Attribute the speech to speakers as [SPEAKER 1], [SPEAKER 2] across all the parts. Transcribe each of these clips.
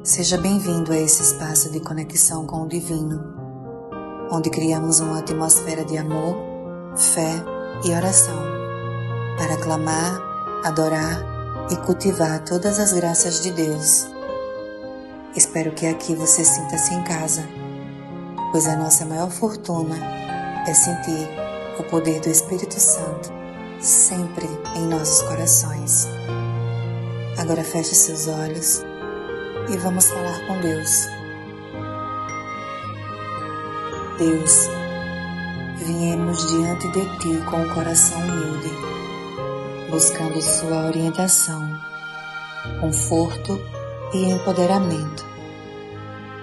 [SPEAKER 1] Seja bem-vindo a esse espaço de conexão com o Divino, onde criamos uma atmosfera de amor, fé e oração, para clamar, adorar e cultivar todas as graças de Deus. Espero que aqui você sinta-se em casa, pois a nossa maior fortuna é sentir o poder do Espírito Santo sempre em nossos corações. Agora feche seus olhos e vamos falar com Deus. Deus, viemos diante de Ti com o coração humilde, buscando Sua orientação, conforto e empoderamento.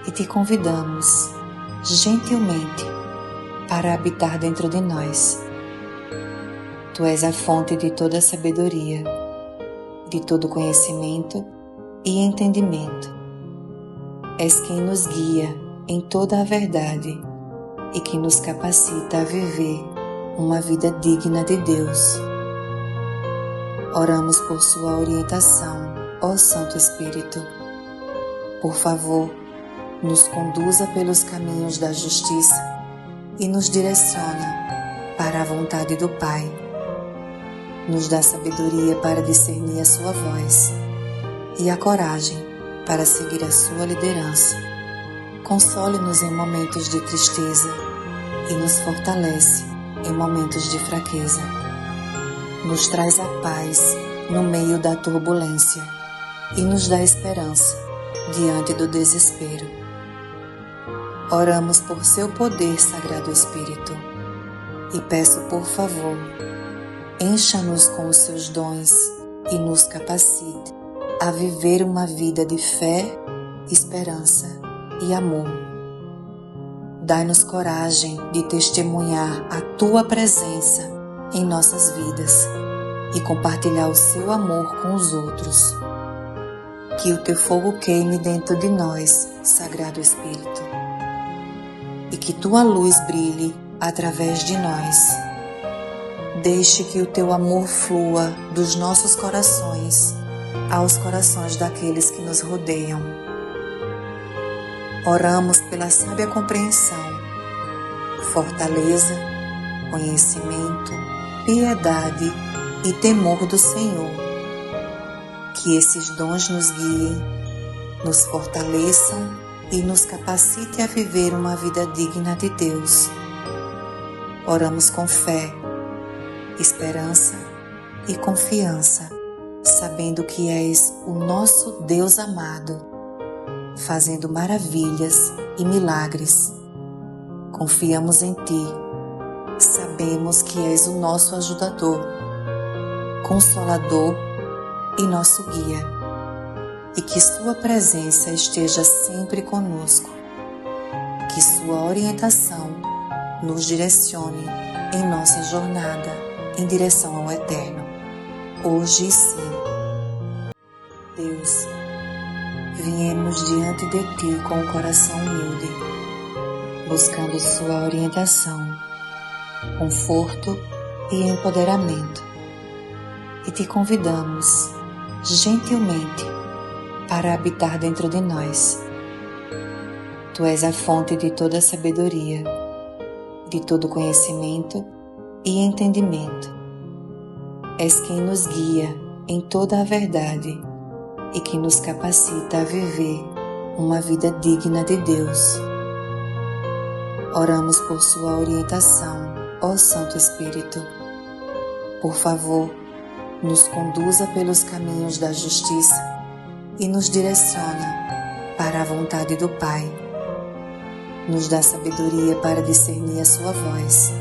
[SPEAKER 1] E Te convidamos, gentilmente, para habitar dentro de nós. Tu és a fonte de toda sabedoria, de todo conhecimento e entendimento. És quem nos guia em toda a verdade e que nos capacita a viver uma vida digna de Deus. Oramos por Sua orientação, ó Santo Espírito. Por favor, nos conduza pelos caminhos da justiça e nos direciona para a vontade do Pai. Nos dá sabedoria para discernir a Sua voz e a coragem para seguir a Sua liderança. Console-nos em momentos de tristeza e nos fortalece em momentos de fraqueza. Nos traz a paz no meio da turbulência e nos dá esperança diante do desespero. Oramos por Seu poder, Sagrado Espírito, e peço, por favor, encha-nos com os Seus dons e nos capacite a viver uma vida de fé, esperança e amor. Dai-nos coragem de testemunhar a Tua presença em nossas vidas e compartilhar o Seu amor com os outros. Que o Teu fogo queime dentro de nós, Sagrado Espírito, e que Tua luz brilhe através de nós. Deixe que o Teu amor flua dos nossos corações aos corações daqueles que nos rodeiam. Oramos pela sábia compreensão, fortaleza, conhecimento, piedade e temor do Senhor. Que esses dons nos guiem, nos fortaleçam e nos capacite a viver uma vida digna de Deus. Oramos com fé, esperança e confiança, sabendo que és o nosso Deus amado, fazendo maravilhas e milagres. Confiamos em Ti, sabemos que és o nosso ajudador, consolador e nosso guia, e que Sua presença esteja sempre conosco, que Sua orientação nos direcione em nossa jornada em direção ao Eterno, hoje e sempre. Deus, viemos diante de Ti com o coração humilde, buscando Sua orientação, conforto e empoderamento. E Te convidamos, gentilmente, para habitar dentro de nós. Tu és a fonte de toda sabedoria, de todo conhecimento e entendimento. És quem nos guia em toda a verdade e que nos capacita a viver uma vida digna de Deus. Oramos por Sua orientação, ó Santo Espírito. Por favor, nos conduza pelos caminhos da justiça e nos direciona para a vontade do Pai. Nos dá sabedoria para discernir a Sua voz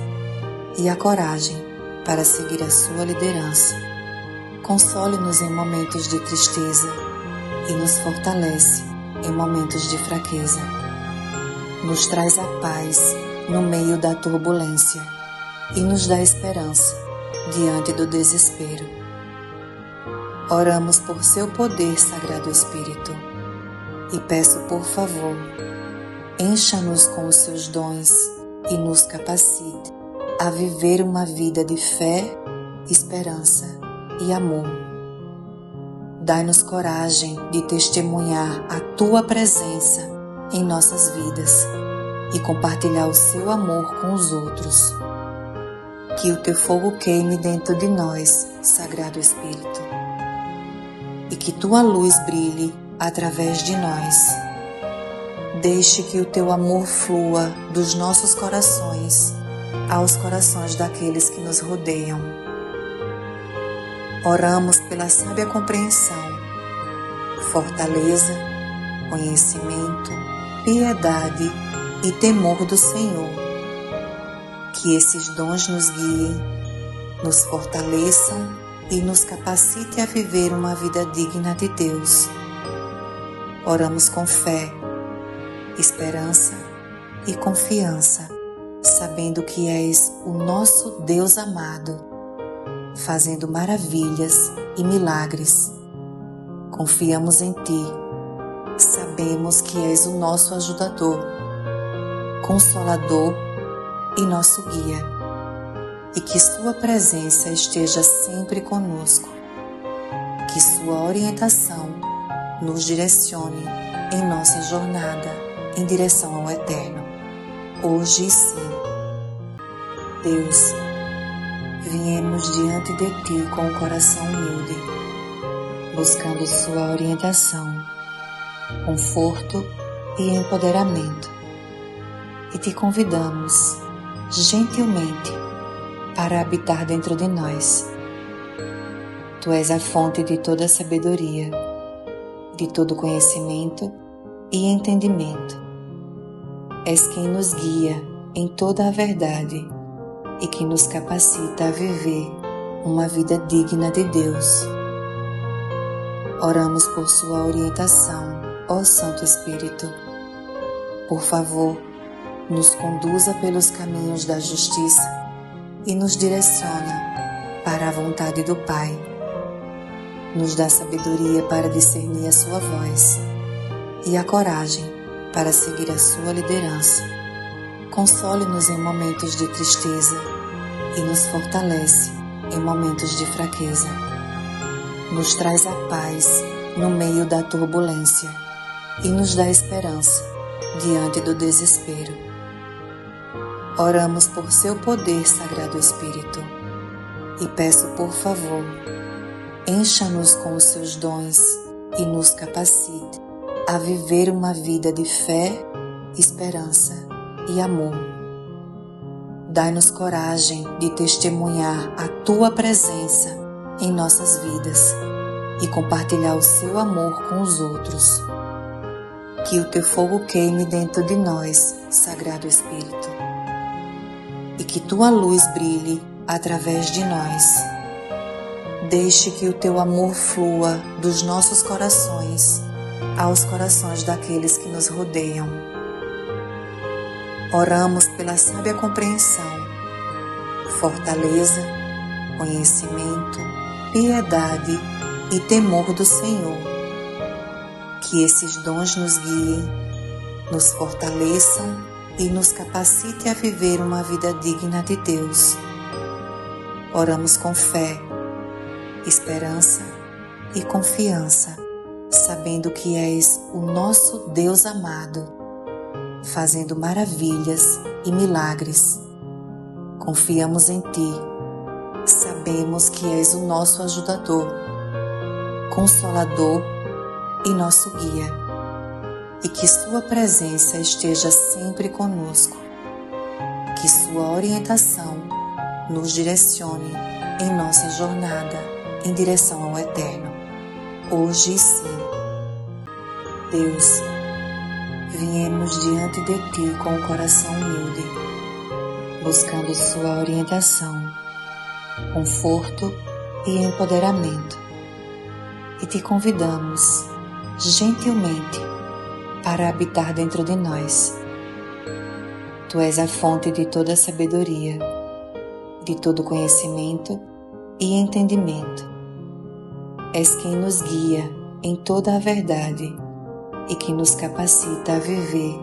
[SPEAKER 1] e a coragem para seguir a Sua liderança. Console-nos em momentos de tristeza e nos fortalece em momentos de fraqueza. Nos traz a paz no meio da turbulência e nos dá esperança diante do desespero. Oramos por Seu poder, Sagrado Espírito, e peço, por favor, encha-nos com os Seus dons e nos capacite a viver uma vida de fé, esperança e amor. Dai-nos coragem de testemunhar a Tua presença em nossas vidas e compartilhar o Seu amor com os outros. Que o Teu fogo queime dentro de nós, Sagrado Espírito, e que Tua luz brilhe através de nós. Deixe que o Teu amor flua dos nossos corações aos corações daqueles que nos rodeiam. Oramos pela sábia compreensão, fortaleza, conhecimento, piedade e temor do Senhor. Que esses dons nos guiem, nos fortaleçam e nos capacite a viver uma vida digna de Deus. Oramos com fé, esperança e confiança, sabendo que és o nosso Deus amado, fazendo maravilhas e milagres. Confiamos em Ti, sabemos que és o nosso ajudador, consolador e nosso guia, e que Sua presença esteja sempre conosco, que Sua orientação nos direcione em nossa jornada em direção ao Eterno, hoje e sempre. Deus, viemos diante de Ti com o coração humilde, buscando Sua orientação, conforto e empoderamento, e Te convidamos gentilmente para habitar dentro de nós. Tu és a fonte de toda sabedoria, de todo conhecimento e entendimento. És quem nos guia em toda a verdade e que nos capacita a viver uma vida digna de Deus. Oramos por Sua orientação, ó Santo Espírito. Por favor, nos conduza pelos caminhos da justiça e nos direciona para a vontade do Pai. Nos dá sabedoria para discernir a Sua voz e a coragem para seguir a Sua liderança. Console-nos em momentos de tristeza e nos fortalece em momentos de fraqueza. Nos traz a paz no meio da turbulência e nos dá esperança diante do desespero. Oramos por Seu poder, Sagrado Espírito, e peço, por favor, encha-nos com os Seus dons e nos capacite a viver uma vida de fé, esperança e amor. Dai-nos coragem de testemunhar a Tua presença em nossas vidas e compartilhar o Seu amor com os outros. Que o Teu fogo queime dentro de nós, Sagrado Espírito, e que Tua luz brilhe através de nós. Deixe que o Teu amor flua dos nossos corações aos corações daqueles que nos rodeiam. Oramos pela sábia compreensão, fortaleza, conhecimento, piedade e temor do Senhor. Que esses dons nos guiem, nos fortaleçam e nos capacite a viver uma vida digna de Deus. Oramos com fé, esperança e confiança, sabendo que és o nosso Deus amado, fazendo maravilhas e milagres. Confiamos em Ti, sabemos que és o nosso ajudador, consolador e nosso guia, e que Sua presença esteja sempre conosco, que Sua orientação nos direcione em nossa jornada em direção ao Eterno, hoje e sempre. Deus, viemos diante de Ti com o coração humilde, buscando Sua orientação, conforto e empoderamento, e Te convidamos gentilmente para habitar dentro de nós. Tu és a fonte de toda sabedoria, de todo conhecimento e entendimento. És quem nos guia em toda a verdade e que nos capacita a viver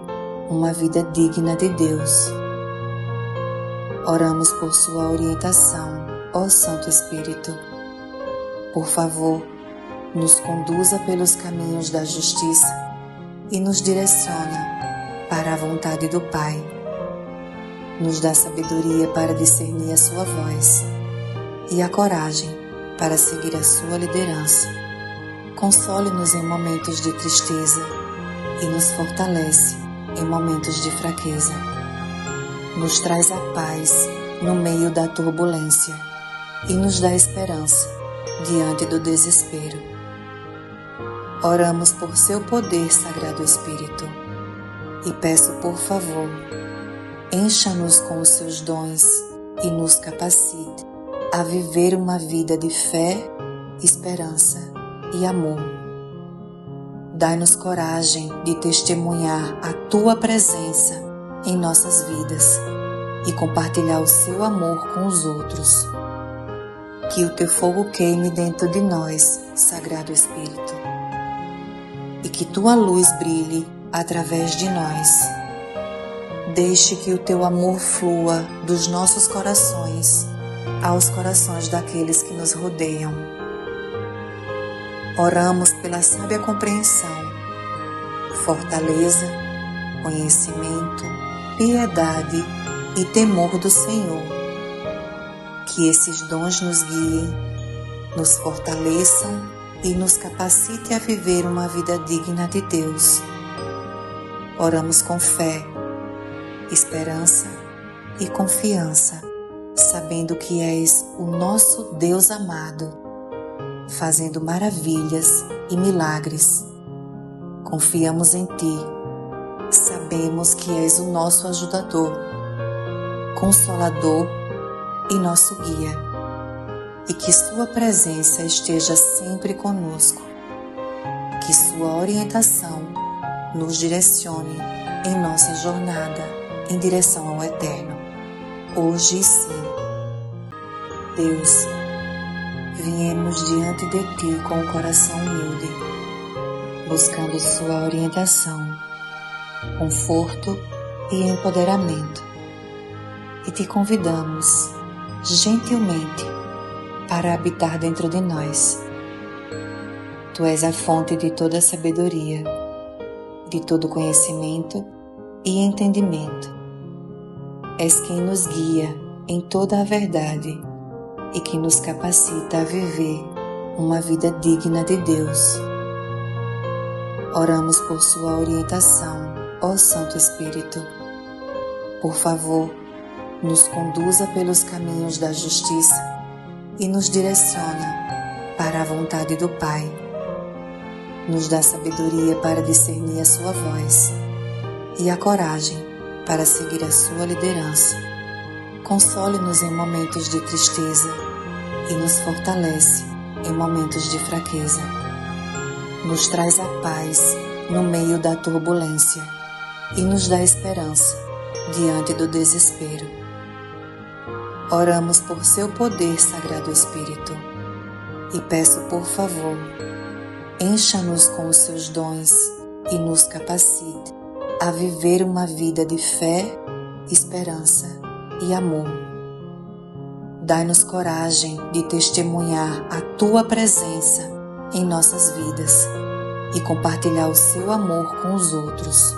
[SPEAKER 1] uma vida digna de Deus. Oramos por Sua orientação, ó Santo Espírito. Por favor, nos conduza pelos caminhos da justiça e nos direciona para a vontade do Pai. Nos dá sabedoria para discernir a sua voz e a coragem para seguir a sua liderança. Console-nos em momentos de tristeza e nos fortalece em momentos de fraqueza. Nos traz a paz no meio da turbulência e nos dá esperança diante do desespero. Oramos por seu poder, Sagrado Espírito, e peço, por favor, encha-nos com os seus dons e nos capacite a viver uma vida de fé, esperança e amor. Dai-nos coragem de testemunhar a Tua presença em nossas vidas e compartilhar o Seu amor com os outros. Que o Teu fogo queime dentro de nós, Sagrado Espírito, e que Tua luz brilhe através de nós. Deixe que o Teu amor flua dos nossos corações aos corações daqueles que nos rodeiam. Oramos pela sábia compreensão, fortaleza, conhecimento, piedade e temor do Senhor. Que esses dons nos guiem, nos fortaleçam e nos capacite a viver uma vida digna de Deus. Oramos com fé, esperança e confiança, sabendo que és o nosso Deus amado, fazendo maravilhas e milagres. Confiamos em Ti, sabemos que és o nosso ajudador, consolador e nosso guia, e que Sua presença esteja sempre conosco, que Sua orientação nos direcione em nossa jornada em direção ao Eterno, hoje e sempre. Deus, viemos diante de Ti com o coração humilde, buscando Sua orientação, conforto e empoderamento, e Te convidamos gentilmente para habitar dentro de nós. Tu és a fonte de toda sabedoria, de todo conhecimento e entendimento. És quem nos guia em toda a verdade e que nos capacita a viver uma vida digna de Deus. Oramos por Sua orientação, ó Santo Espírito. Por favor, nos conduza pelos caminhos da justiça e nos direciona para a vontade do Pai. Nos dá sabedoria para discernir a Sua voz e a coragem para seguir a Sua liderança. Console-nos em momentos de tristeza e nos fortalece em momentos de fraqueza. Nos traz a paz no meio da turbulência e nos dá esperança diante do desespero. Oramos por seu poder, Sagrado Espírito, e peço, por favor, encha-nos com os seus dons e nos capacite a viver uma vida de fé, esperança e amor. Dai-nos coragem de testemunhar a Tua presença em nossas vidas e compartilhar o Seu amor com os outros.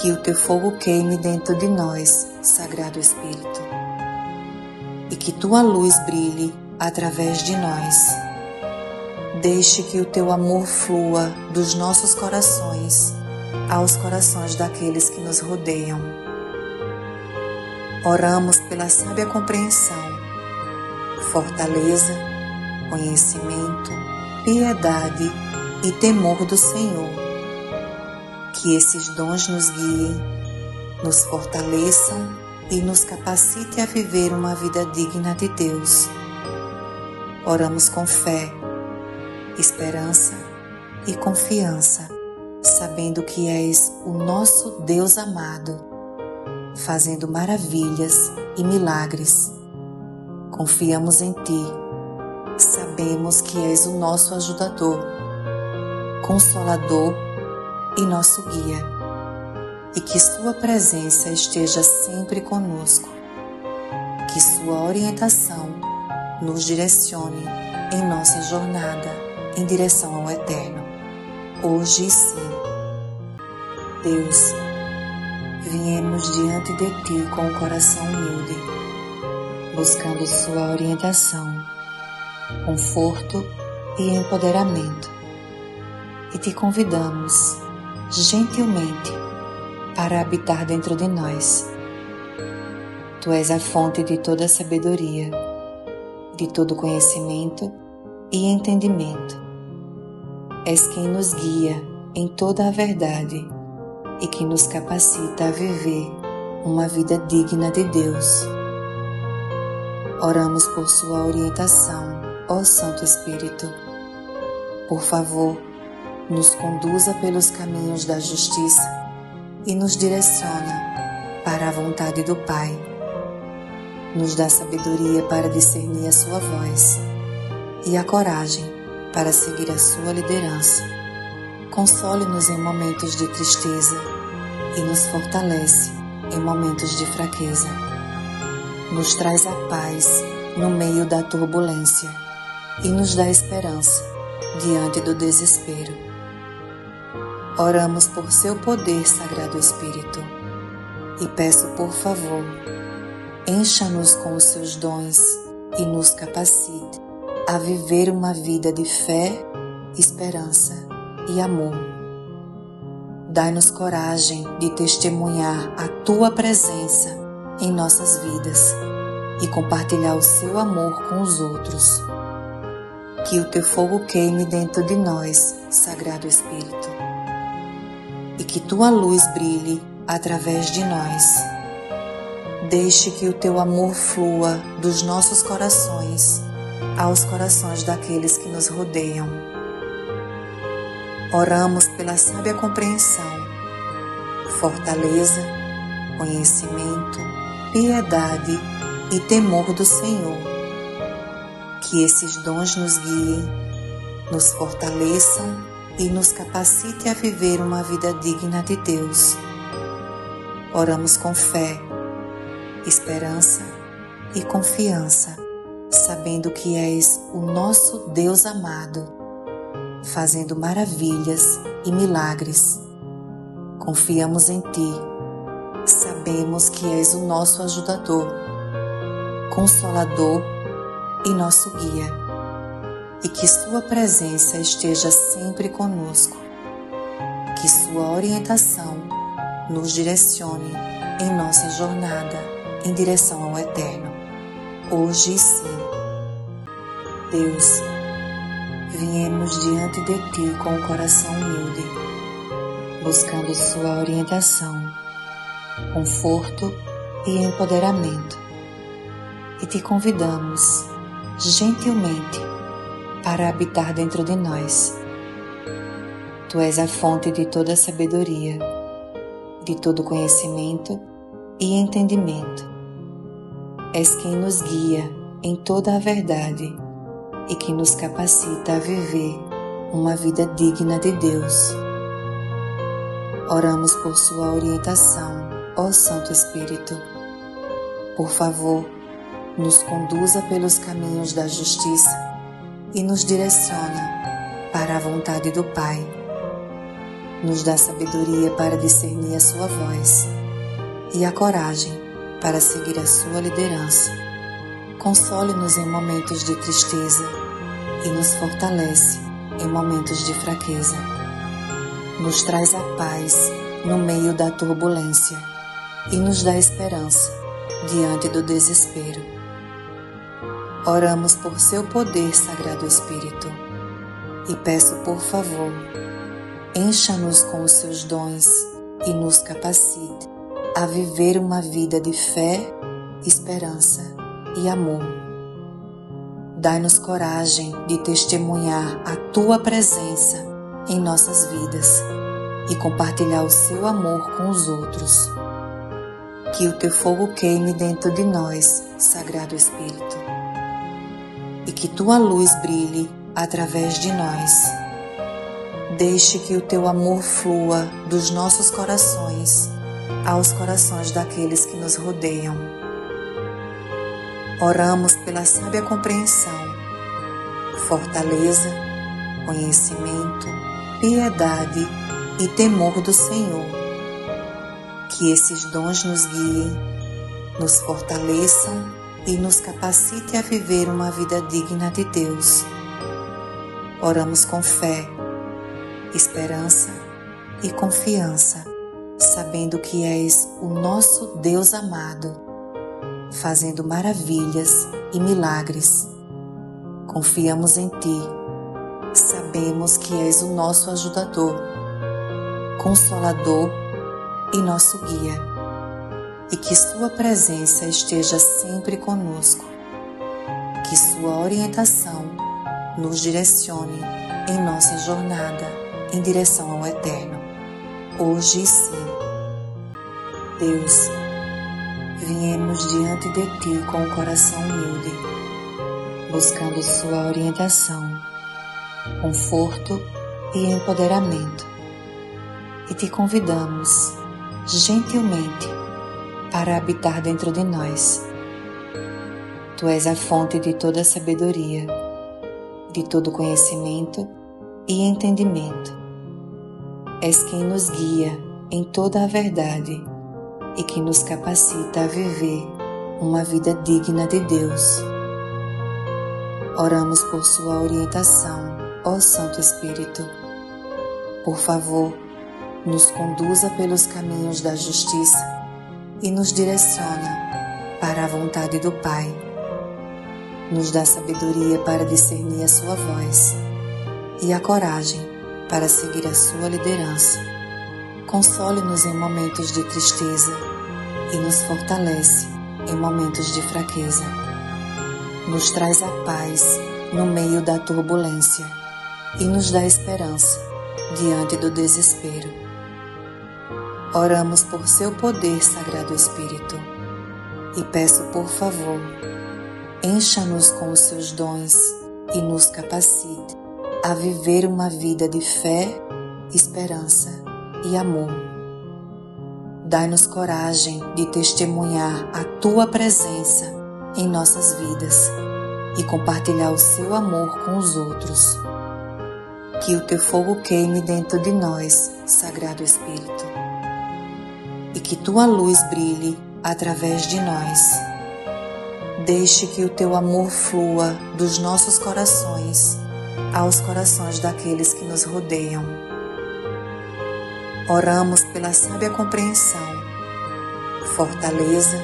[SPEAKER 1] Que o Teu fogo queime dentro de nós, Sagrado Espírito, e que Tua luz brilhe através de nós. Deixe que o Teu amor flua dos nossos corações aos corações daqueles que nos rodeiam. Oramos pela sábia compreensão, fortaleza, conhecimento, piedade e temor do Senhor. Que esses dons nos guiem, nos fortaleçam e nos capacite a viver uma vida digna de Deus. Oramos com fé, esperança e confiança, sabendo que és o nosso Deus amado, fazendo maravilhas e milagres. Confiamos em Ti, sabemos que és o nosso ajudador, consolador e nosso guia, e que Sua presença esteja sempre conosco, que Sua orientação nos direcione em nossa jornada em direção ao eterno, hoje e sempre. Deus, viemos diante de Ti com o coração humilde, buscando Sua orientação, conforto e empoderamento, e Te convidamos, gentilmente, para habitar dentro de nós. Tu és a fonte de toda sabedoria, de todo conhecimento e entendimento. És quem nos guia em toda a verdade e que nos capacita a viver uma vida digna de Deus. Oramos por Sua orientação, ó Santo Espírito. Por favor, nos conduza pelos caminhos da justiça e nos direciona para a vontade do Pai. Nos dá sabedoria para discernir a Sua voz e a coragem para seguir a Sua liderança. Console-nos em momentos de tristeza e nos fortalece em momentos de fraqueza. Nos traz a paz no meio da turbulência e nos dá esperança diante do desespero. Oramos por Seu poder, Sagrado Espírito, e peço, por favor, encha-nos com os Seus dons e nos capacite a viver uma vida de fé, esperança e amor. Dai-nos coragem de testemunhar a Tua presença em nossas vidas e compartilhar o Seu amor com os outros. Que o Teu fogo queime dentro de nós, Sagrado Espírito, e que Tua luz brilhe através de nós. Deixe que o Teu amor flua dos nossos corações aos corações daqueles que nos rodeiam. Oramos pela sábia compreensão, fortaleza, conhecimento, piedade e temor do Senhor. Que esses dons nos guiem, nos fortaleçam e nos capacite a viver uma vida digna de Deus. Oramos com fé, esperança e confiança, sabendo que és o nosso Deus amado, fazendo maravilhas e milagres. Confiamos em Ti, sabemos que és o nosso ajudador, consolador e nosso guia, e que Sua presença esteja sempre conosco, que Sua orientação nos direcione em nossa jornada em direção ao eterno, hoje e sempre. Deus, viemos diante de Ti com o coração humilde, buscando Sua orientação, conforto e empoderamento, e Te convidamos, gentilmente, para habitar dentro de nós. Tu és a fonte de toda sabedoria, de todo conhecimento e entendimento. És quem nos guia em toda a verdade e que nos capacita a viver uma vida digna de Deus. Oramos por Sua orientação, ó Santo Espírito. Por favor, nos conduza pelos caminhos da justiça e nos direciona para a vontade do Pai. Nos dá sabedoria para discernir a Sua voz e a coragem para seguir a Sua liderança. Console-nos em momentos de tristeza e nos fortalece em momentos de fraqueza. Nos traz a paz no meio da turbulência e nos dá esperança diante do desespero. Oramos por Seu poder, Sagrado Espírito, e peço, por favor, encha-nos com os Seus dons e nos capacite a viver uma vida de fé, esperança e amor. Dai-nos coragem de testemunhar a Tua presença em nossas vidas e compartilhar o Seu amor com os outros. Que o Teu fogo queime dentro de nós, Sagrado Espírito, e que Tua luz brilhe através de nós. Deixe que o Teu amor flua dos nossos corações aos corações daqueles que nos rodeiam. Oramos pela sábia compreensão, fortaleza, conhecimento, piedade e temor do Senhor. Que esses dons nos guiem, nos fortaleçam e nos capacite a viver uma vida digna de Deus. Oramos com fé, esperança e confiança, sabendo que és o nosso Deus amado, fazendo maravilhas e milagres. Confiamos em Ti, sabemos que és o nosso ajudador, consolador e nosso guia, e que Sua presença esteja sempre conosco, que Sua orientação nos direcione em nossa jornada em direção ao Eterno, hoje e sempre. Deus, viemos diante de Ti com o coração humilde, buscando Sua orientação, conforto e empoderamento, e Te convidamos gentilmente para habitar dentro de nós. Tu és a fonte de toda sabedoria, de todo conhecimento e entendimento. És quem nos guia em toda a verdade e que nos capacita a viver uma vida digna de Deus. Oramos por Sua orientação, ó Santo Espírito. Por favor, nos conduza pelos caminhos da justiça e nos direciona para a vontade do Pai. Nos dá sabedoria para discernir a Sua voz e a coragem para seguir a Sua liderança. Console-nos em momentos de tristeza e nos fortalece em momentos de fraqueza. Nos traz a paz no meio da turbulência e nos dá esperança diante do desespero. Oramos por Seu poder, Sagrado Espírito, e peço, por favor, encha-nos com os Seus dons e nos capacite a viver uma vida de fé, esperança e amor. Dai-nos coragem de testemunhar a Tua presença em nossas vidas e compartilhar o Seu amor com os outros. Que o Teu fogo queime dentro de nós, Sagrado Espírito, e que Tua luz brilhe através de nós. Deixe que o Teu amor flua dos nossos corações aos corações daqueles que nos rodeiam. Oramos pela sábia compreensão, fortaleza,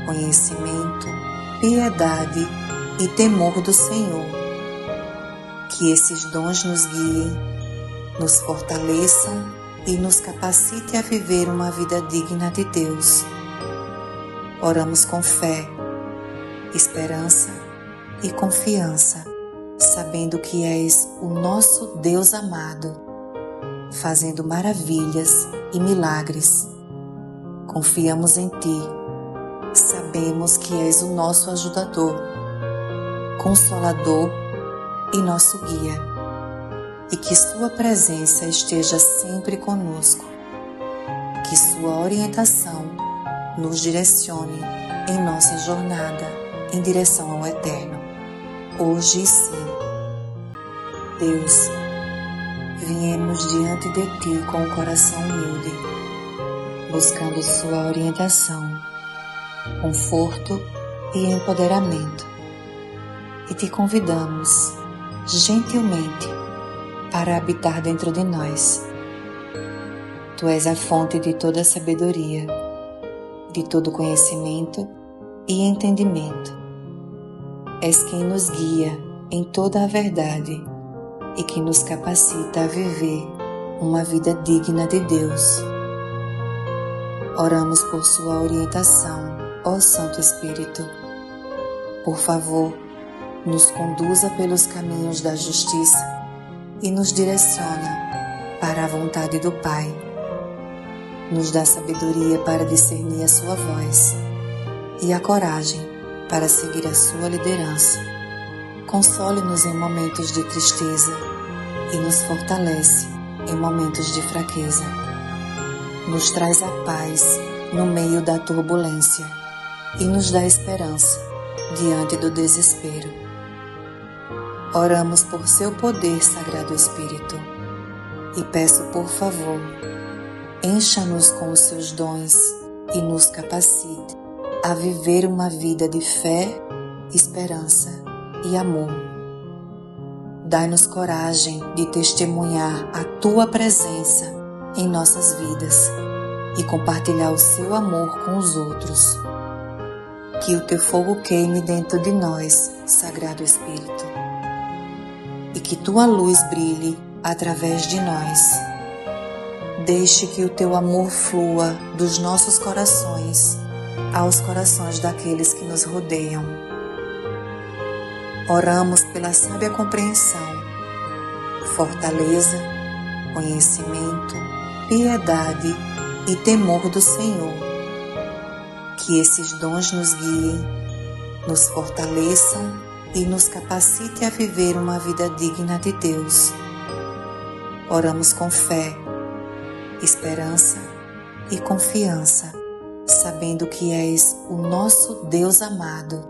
[SPEAKER 1] conhecimento, piedade e temor do Senhor. Que esses dons nos guiem, nos fortaleçam e nos capacite a viver uma vida digna de Deus. Oramos com fé, esperança e confiança, sabendo que és o nosso Deus amado, fazendo maravilhas e milagres. Confiamos em Ti, sabemos que és o nosso ajudador, consolador e nosso guia, e que Sua presença esteja sempre conosco, que Sua orientação nos direcione em nossa jornada em direção ao Eterno, hoje e sempre. Deus, viemos diante de Ti com o coração humilde, buscando Sua orientação, conforto e empoderamento, e Te convidamos gentilmente para habitar dentro de nós. Tu és a fonte de toda sabedoria, de todo conhecimento e entendimento. És quem nos guia em toda a verdade e que nos capacita a viver uma vida digna de Deus. Oramos por Sua orientação, ó Santo Espírito. Por favor, nos conduza pelos caminhos da justiça e nos direciona para a vontade do Pai. Nos dá sabedoria para discernir a Sua voz e a coragem para seguir a Sua liderança. Console-nos em momentos de tristeza e nos fortalece em momentos de fraqueza. Nos traz a paz no meio da turbulência e nos dá esperança diante do desespero. Oramos por seu poder, Sagrado Espírito, e peço, por favor, encha-nos com os seus dons e nos capacite a viver uma vida de fé, esperança e amor. Dai-nos coragem de testemunhar a Tua presença em nossas vidas e compartilhar o Seu amor com os outros. Que o Teu fogo queime dentro de nós, Sagrado Espírito, e que Tua luz brilhe através de nós. Deixe que o Teu amor flua dos nossos corações aos corações daqueles que nos rodeiam. Oramos pela sábia compreensão, fortaleza, conhecimento, piedade e temor do Senhor. Que esses dons nos guiem, nos fortaleçam e nos capacite a viver uma vida digna de Deus. Oramos com fé, esperança e confiança, sabendo que és o nosso Deus amado,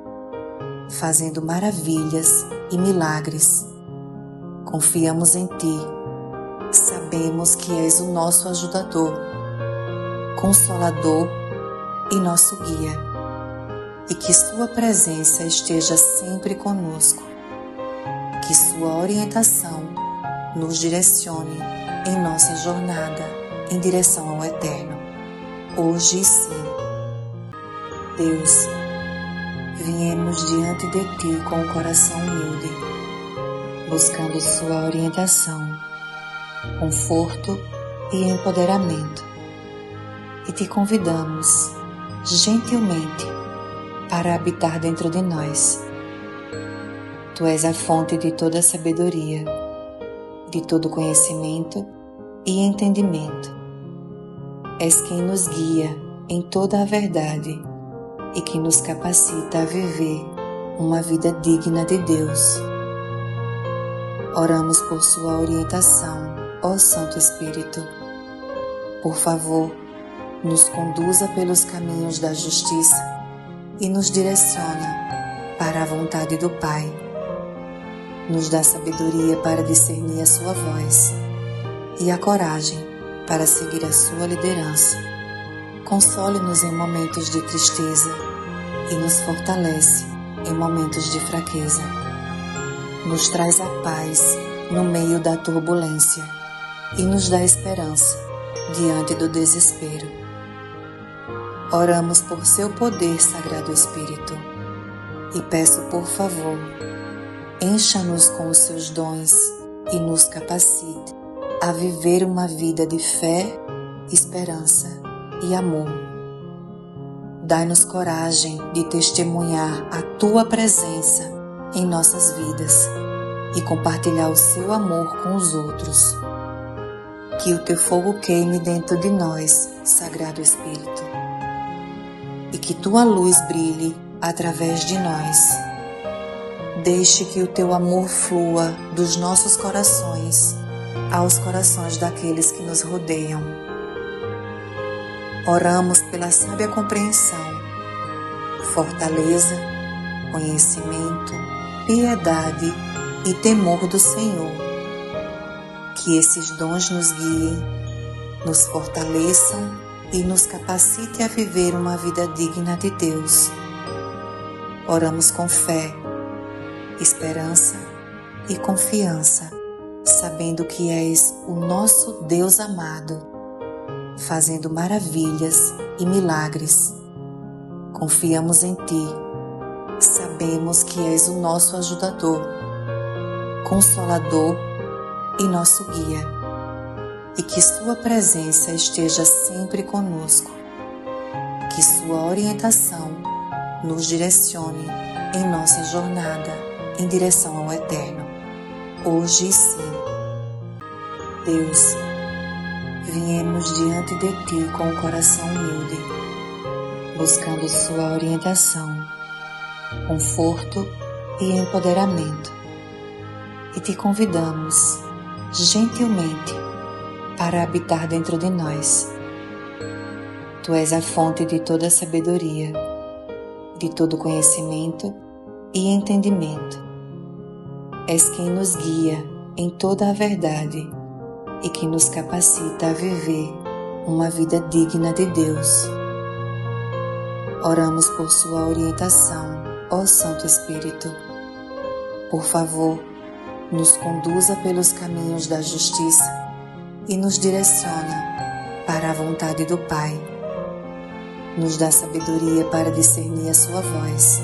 [SPEAKER 1] fazendo maravilhas e milagres. Confiamos em Ti, sabemos que és o nosso ajudador, consolador e nosso guia, e que Sua presença esteja sempre conosco, que Sua orientação nos direcione em nossa jornada em direção ao Eterno, hoje e sempre. Deus, viemos diante de Ti com o coração humilde, buscando Sua orientação, conforto e empoderamento, e Te convidamos gentilmente para habitar dentro de nós. Tu és a fonte de toda sabedoria, de todo conhecimento e entendimento. És quem nos guia em toda a verdade e que nos capacita a viver uma vida digna de Deus. Oramos por Sua orientação, ó Santo Espírito. Por favor, nos conduza pelos caminhos da justiça e nos direciona para a vontade do Pai. Nos dá sabedoria para discernir a Sua voz e a coragem para seguir a Sua liderança. Console-nos em momentos de tristeza e nos fortalece em momentos de fraqueza. Nos traz a paz no meio da turbulência e nos dá esperança diante do desespero. Oramos por seu poder, Sagrado Espírito, e peço, por favor, encha-nos com os seus dons e nos capacite a viver uma vida de fé, esperança e amor. Dai-nos coragem de testemunhar a Tua presença em nossas vidas e compartilhar o Seu amor com os outros. Que o Teu fogo queime dentro de nós, Sagrado Espírito, e que Tua luz brilhe através de nós. Deixe que o Teu amor flua dos nossos corações aos corações daqueles que nos rodeiam. Oramos pela sábia compreensão, fortaleza, conhecimento, piedade e temor do Senhor. Que esses dons nos guiem, nos fortaleçam e nos capacite a viver uma vida digna de Deus. Oramos com fé, esperança e confiança, sabendo que és o nosso Deus amado, fazendo maravilhas e milagres. Confiamos em Ti, sabemos que és o nosso ajudador, consolador e nosso guia, e que Sua presença esteja sempre conosco, que Sua orientação nos direcione em nossa jornada em direção ao Eterno, hoje e sempre. Deus, viemos diante de Ti com o coração humilde, buscando Sua orientação, conforto e empoderamento, e Te convidamos gentilmente para habitar dentro de nós. Tu és a fonte de toda sabedoria, de todo conhecimento e entendimento. És quem nos guia em toda a verdade e que nos capacita a viver uma vida digna de Deus. Oramos por sua orientação, ó Santo Espírito. Por favor, nos conduza pelos caminhos da justiça e nos direciona para a vontade do Pai. Nos dá sabedoria para discernir a sua voz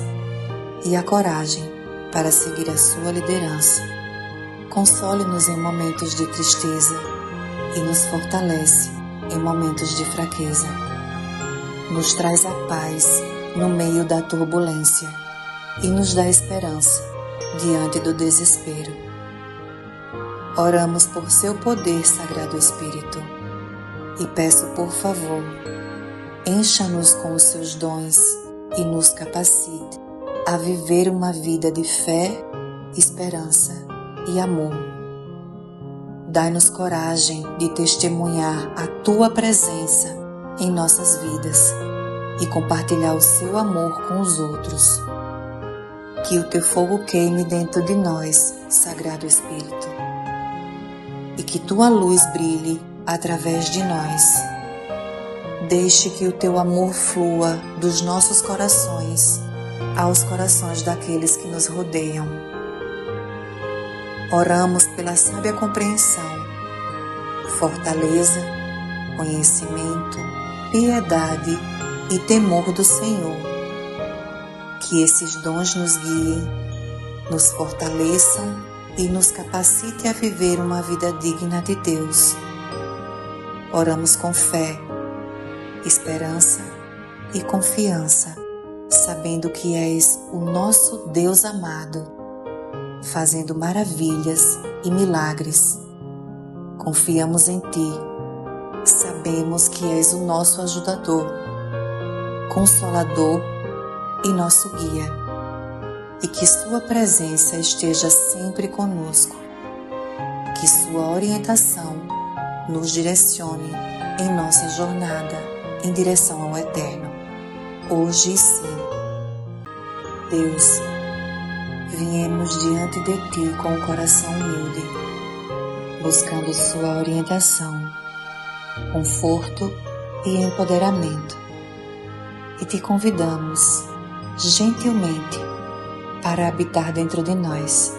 [SPEAKER 1] e a coragem para seguir a sua liderança. Console-nos em momentos de tristeza e nos fortalece em momentos de fraqueza. Nos traz a paz no meio da turbulência e nos dá esperança diante do desespero. Oramos por seu poder, Sagrado Espírito, e peço, por favor, encha-nos com os seus dons e nos capacite a viver uma vida de fé, esperança e amor. Dai-nos coragem de testemunhar a Tua presença em nossas vidas e compartilhar o Seu amor com os outros. Que o Teu fogo queime dentro de nós, Sagrado Espírito, e que Tua luz brilhe através de nós. Deixe que o Teu amor flua dos nossos corações aos corações daqueles que nos rodeiam. Oramos pela sábia compreensão, fortaleza, conhecimento, piedade e temor do Senhor. Que esses dons nos guiem, nos fortaleçam e nos capacite a viver uma vida digna de Deus. Oramos com fé, esperança e confiança, sabendo que és o nosso Deus amado, fazendo maravilhas e milagres. Confiamos em Ti, sabemos que és o nosso ajudador, consolador e nosso guia, e que Sua presença esteja sempre conosco, que Sua orientação nos direcione em nossa jornada em direção ao Eterno, hoje e sempre. Deus, viemos diante de Ti com o coração humilde, buscando Sua orientação, conforto e empoderamento, e Te convidamos gentilmente para habitar dentro de nós.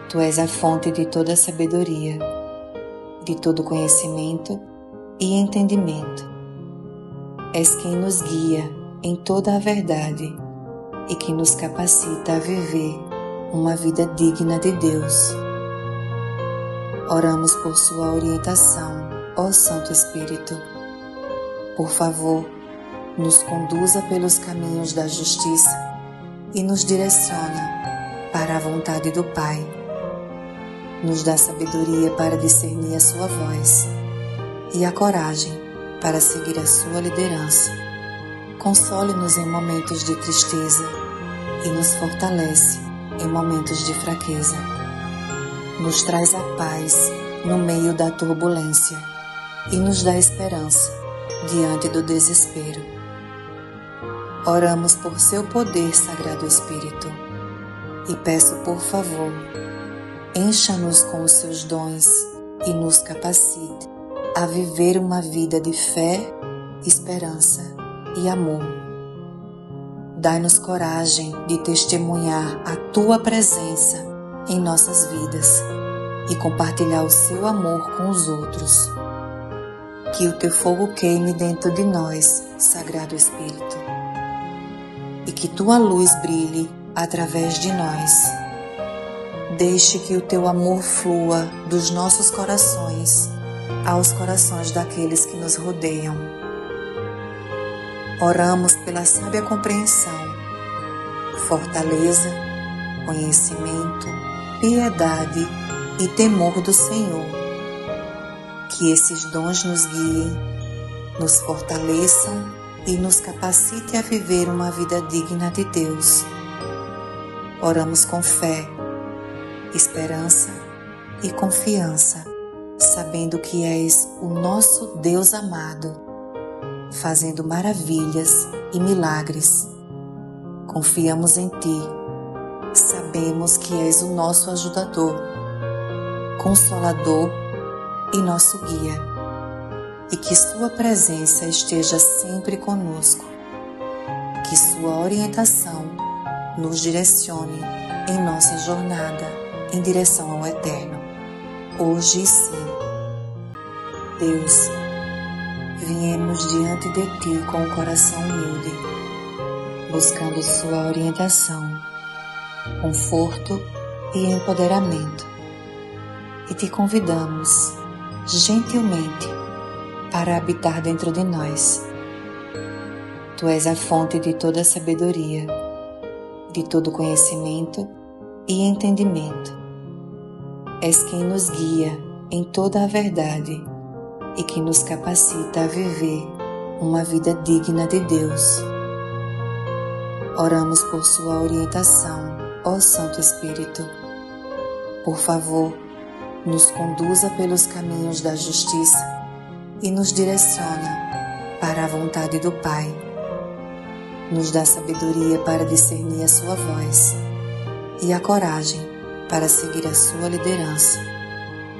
[SPEAKER 1] Tu és a fonte de toda sabedoria, de todo conhecimento e entendimento. És quem nos guia em toda a verdade e que nos capacita a viver uma vida digna de Deus. Oramos por sua orientação, ó Santo Espírito. Por favor, nos conduza pelos caminhos da justiça e nos direciona para a vontade do Pai. Nos dá sabedoria para discernir a sua voz e a coragem para seguir a sua liderança. Console-nos em momentos de tristeza e nos fortalece em momentos de fraqueza. Nos traz a paz no meio da turbulência e nos dá esperança diante do desespero. Oramos por seu poder, Sagrado Espírito, e peço, por favor, encha-nos com os seus dons e nos capacite a viver uma vida de fé, esperança e amor. Dai-nos coragem de testemunhar a Tua presença em nossas vidas e compartilhar o Seu amor com os outros. Que o Teu fogo queime dentro de nós, Sagrado Espírito, e que Tua luz brilhe através de nós. Deixe que o Teu amor flua dos nossos corações aos corações daqueles que nos rodeiam. Oramos pela sábia compreensão, fortaleza, conhecimento, piedade e temor do Senhor. Que esses dons nos guiem, nos fortaleçam e nos capacite a viver uma vida digna de Deus. Oramos com fé, esperança e confiança, sabendo que és o nosso Deus amado, fazendo maravilhas e milagres. Confiamos em Ti, sabendo sabemos que és o nosso ajudador, consolador e nosso guia, e que sua presença esteja sempre conosco, que sua orientação nos direcione em nossa jornada em direção ao Eterno, hoje e sempre. Deus, viemos diante de Ti com o coração humilde, buscando sua orientação, conforto e empoderamento, e Te convidamos gentilmente para habitar dentro de nós. Tu és a fonte de toda sabedoria, de todo conhecimento e entendimento. És quem nos guia em toda a verdade e que nos capacita a viver uma vida digna de Deus. Oramos por sua orientação, ó Santo Espírito. Por favor, nos conduza pelos caminhos da justiça e nos direciona para a vontade do Pai. Nos dá sabedoria para discernir a sua voz e a coragem para seguir a sua liderança.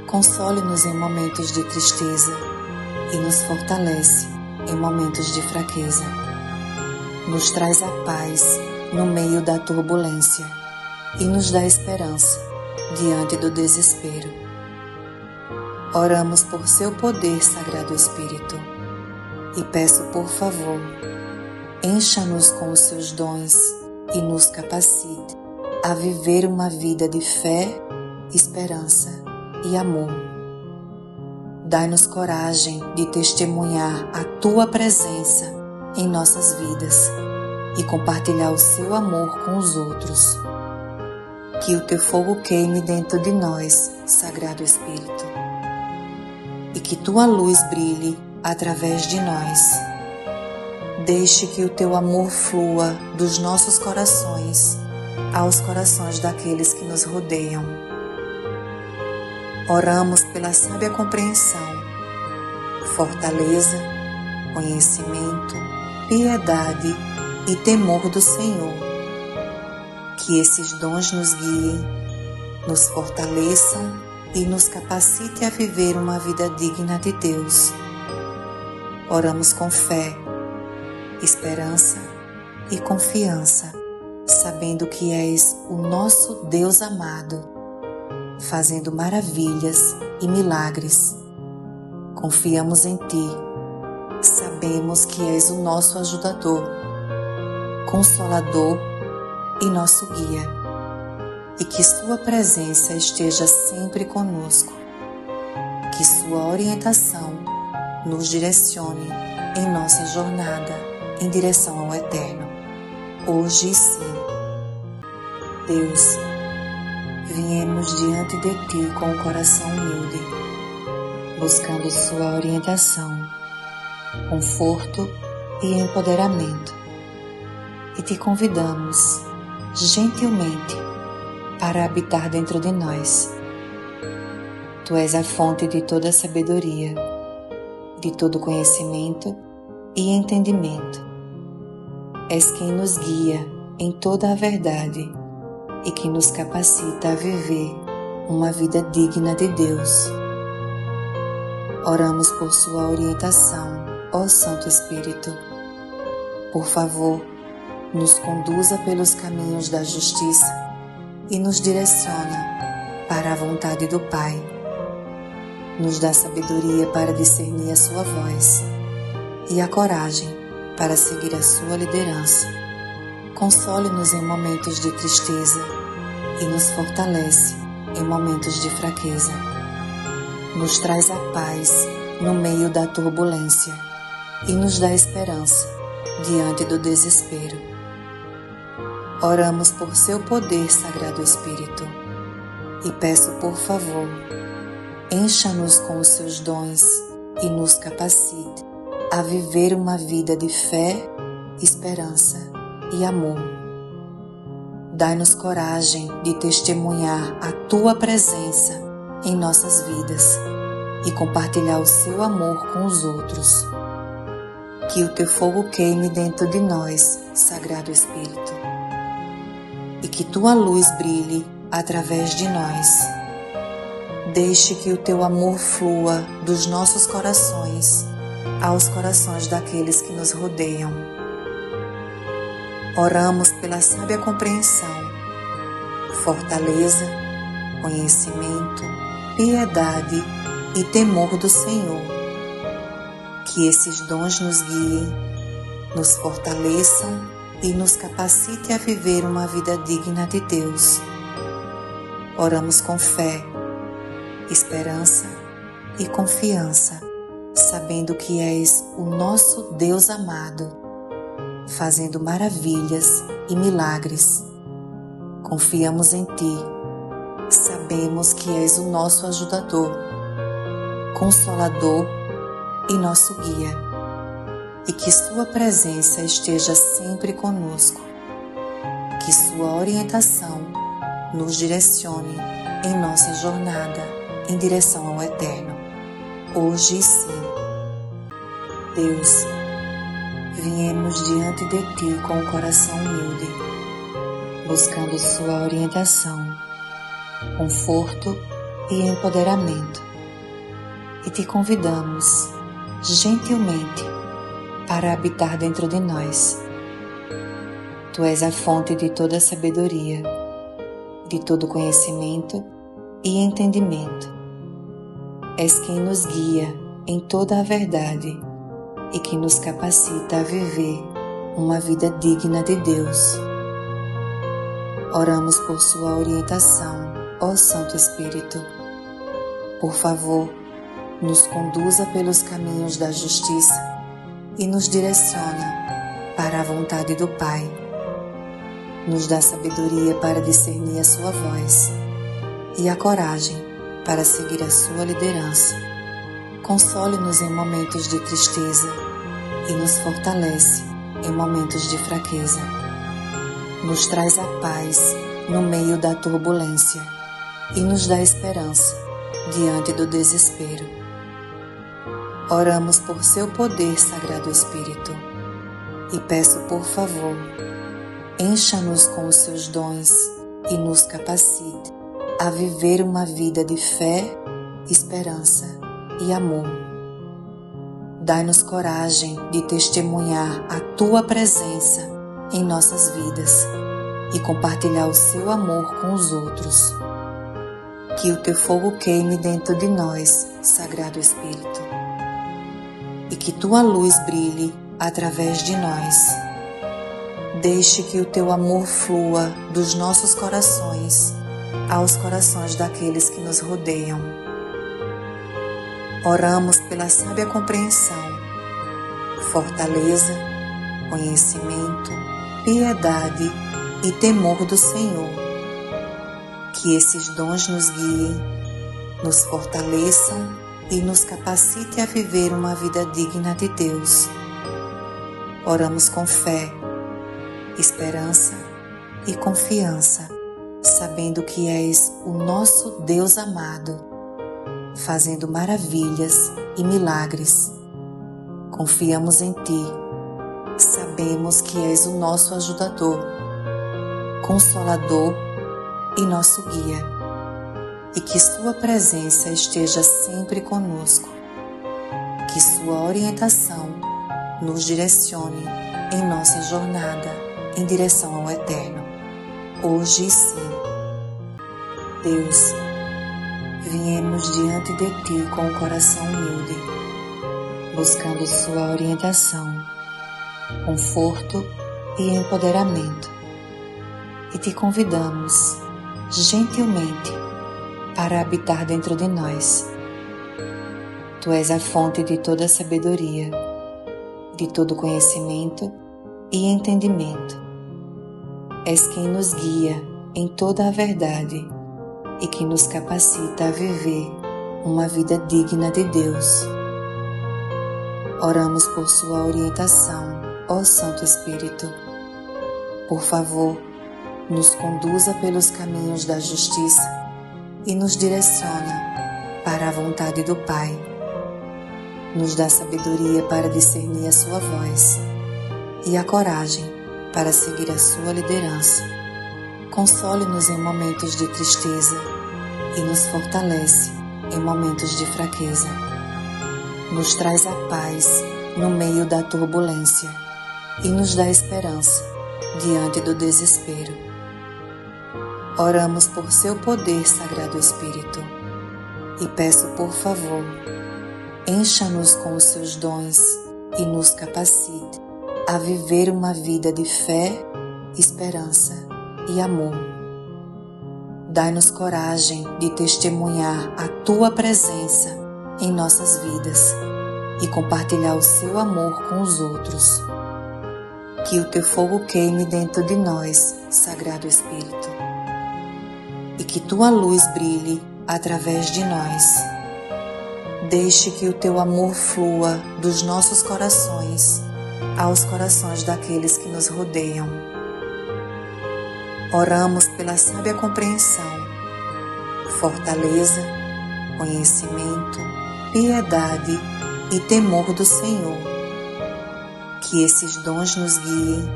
[SPEAKER 1] Console-nos em momentos de tristeza e nos fortalece em momentos de fraqueza. Nos traz a paz no meio da turbulência e nos dá esperança diante do desespero. Oramos por seu poder, Sagrado Espírito, e peço, por favor, encha-nos com os seus dons e nos capacite a viver uma vida de fé, esperança e amor. Dai-nos coragem de testemunhar a Tua presença em nossas vidas e compartilhar o Seu amor com os outros. Que o Teu fogo queime dentro de nós, Sagrado Espírito, e que Tua luz brilhe através de nós. Deixe que o Teu amor flua dos nossos corações aos corações daqueles que nos rodeiam. Oramos pela sábia compreensão, fortaleza, conhecimento, piedade e temor do Senhor. Que esses dons nos guiem, nos fortaleçam e nos capacite a viver uma vida digna de Deus. Oramos com fé, esperança e confiança, sabendo que és o nosso Deus amado, fazendo maravilhas e milagres. Confiamos em Ti, sabemos que és o nosso ajudador, consolador e nosso guia, e que sua presença esteja sempre conosco, que sua orientação nos direcione em nossa jornada em direção ao Eterno, hoje e sempre. Deus, viemos diante de Ti com o coração humilde, buscando sua orientação, conforto e empoderamento, e Te convidamos gentilmente para habitar dentro de nós. Tu és a fonte de toda sabedoria, de todo conhecimento e entendimento. És quem nos guia em toda a verdade e que nos capacita a viver uma vida digna de Deus. Oramos por sua orientação, ó Santo Espírito. Por favor, nos conduza pelos caminhos da justiça e nos direciona para a vontade do Pai. Nos dá sabedoria para discernir a sua voz e a coragem para seguir a sua liderança. Console-nos em momentos de tristeza e nos fortalece em momentos de fraqueza. Nos traz a paz no meio da turbulência e nos dá esperança diante do desespero. Oramos por seu poder, Sagrado Espírito, e peço, por favor, encha-nos com os seus dons e nos capacite a viver uma vida de fé, esperança e amor. Dai-nos coragem de testemunhar a Tua presença em nossas vidas e compartilhar o Seu amor com os outros. Que o Teu fogo queime dentro de nós, Sagrado Espírito, e que tua luz brilhe através de nós. Deixe que o teu amor flua dos nossos corações aos corações daqueles que nos rodeiam. Oramos pela sábia compreensão, fortaleza, conhecimento, piedade e temor do Senhor. Que esses dons nos guiem, nos fortaleçam e nos capacite a viver uma vida digna de Deus. Oramos com fé, esperança e confiança, sabendo que és o nosso Deus amado, fazendo maravilhas e milagres. Confiamos em Ti, sabemos que és o nosso ajudador, consolador e nosso guia, e que Sua presença esteja sempre conosco, que Sua orientação nos direcione em nossa jornada em direção ao Eterno, hoje e sempre. Deus, viemos diante de Ti com o coração humilde, buscando Sua orientação, conforto e empoderamento, e Te convidamos gentilmente para habitar dentro de nós. Tu és a fonte de toda sabedoria, de todo conhecimento e entendimento. És quem nos guia em toda a verdade e que nos capacita a viver uma vida digna de Deus. Oramos por Sua orientação, ó Santo Espírito. Por favor, nos conduza pelos caminhos da justiça e nos direciona para a vontade do Pai. Nos dá sabedoria para discernir a Sua voz e a coragem para seguir a Sua liderança. Console-nos em momentos de tristeza e nos fortalece em momentos de fraqueza. Nos traz a paz no meio da turbulência e nos dá esperança diante do desespero. Oramos por Seu poder, Sagrado Espírito, e peço, por favor, encha-nos com os Seus dons e nos capacite a viver uma vida de fé, esperança e amor. Dai-nos coragem de testemunhar a Tua presença em nossas vidas e compartilhar o Seu amor com os outros. Que o Teu fogo queime dentro de nós, Sagrado Espírito, e que Tua luz brilhe através de nós. Deixe que o Teu amor flua dos nossos corações aos corações daqueles que nos rodeiam. Oramos pela sábia compreensão, fortaleza, conhecimento, piedade e temor do Senhor. Que esses dons nos guiem, nos fortaleçam e nos capacite a viver uma vida digna de Deus. Oramos com fé, esperança e confiança, sabendo que és o nosso Deus amado, fazendo maravilhas e milagres. Confiamos em Ti, sabemos que és o nosso ajudador, consolador e nosso guia, e que Sua presença esteja sempre conosco, que Sua orientação nos direcione em nossa jornada em direção ao Eterno, hoje e sempre. Deus, viemos diante de Ti com o coração humilde, buscando Sua orientação, conforto e empoderamento, e Te convidamos gentilmente para habitar dentro de nós. Tu és a fonte de toda sabedoria, de todo conhecimento e entendimento. És quem nos guia em toda a verdade e que nos capacita a viver uma vida digna de Deus. Oramos por Sua orientação, ó Santo Espírito. Por favor, nos conduza pelos caminhos da justiça e nos direciona para a vontade do Pai. Nos dá sabedoria para discernir a Sua voz e a coragem para seguir a Sua liderança. Console-nos em momentos de tristeza e nos fortalece em momentos de fraqueza. Nos traz a paz no meio da turbulência e nos dá esperança diante do desespero. Oramos por seu poder, Sagrado Espírito, e peço, por favor, encha-nos com os seus dons e nos capacite a viver uma vida de fé, esperança e amor. Dai-nos coragem de testemunhar a Tua presença em nossas vidas e compartilhar o Seu amor com os outros. Que o Teu fogo queime dentro de nós, Sagrado Espírito, e que Tua luz brilhe através de nós. Deixe que o Teu amor flua dos nossos corações aos corações daqueles que nos rodeiam. Oramos pela sábia compreensão, fortaleza, conhecimento, piedade e temor do Senhor. Que esses dons nos guiem,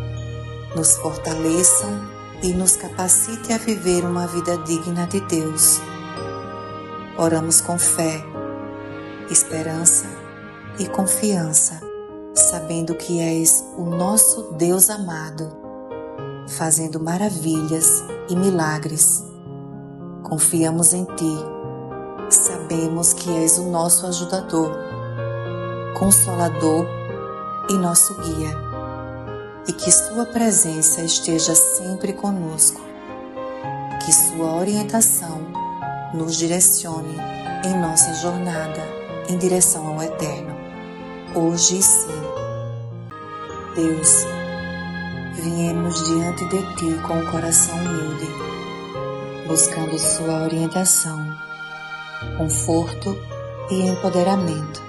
[SPEAKER 1] nos fortaleçam e nos capacite a viver uma vida digna de Deus. Oramos com fé, esperança e confiança, sabendo que és o nosso Deus amado, fazendo maravilhas e milagres. Confiamos em Ti, sabemos que és o nosso ajudador, consolador e nosso guia, e que Sua presença esteja sempre conosco, que Sua orientação nos direcione em nossa jornada em direção ao Eterno, hoje e sempre. Deus, viemos diante de Ti com o coração humilde, buscando Sua orientação, conforto e empoderamento,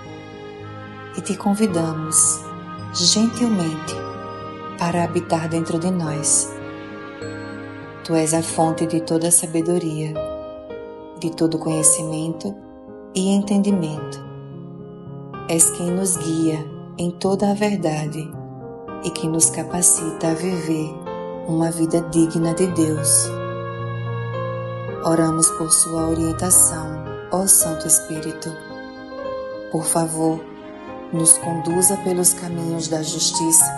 [SPEAKER 1] e Te convidamos gentilmente para habitar dentro de nós. Tu és a fonte de toda sabedoria, de todo conhecimento e entendimento. És quem nos guia em toda a verdade e que nos capacita a viver uma vida digna de Deus. Oramos por Sua orientação, ó Santo Espírito. Por favor, nos conduza pelos caminhos da justiça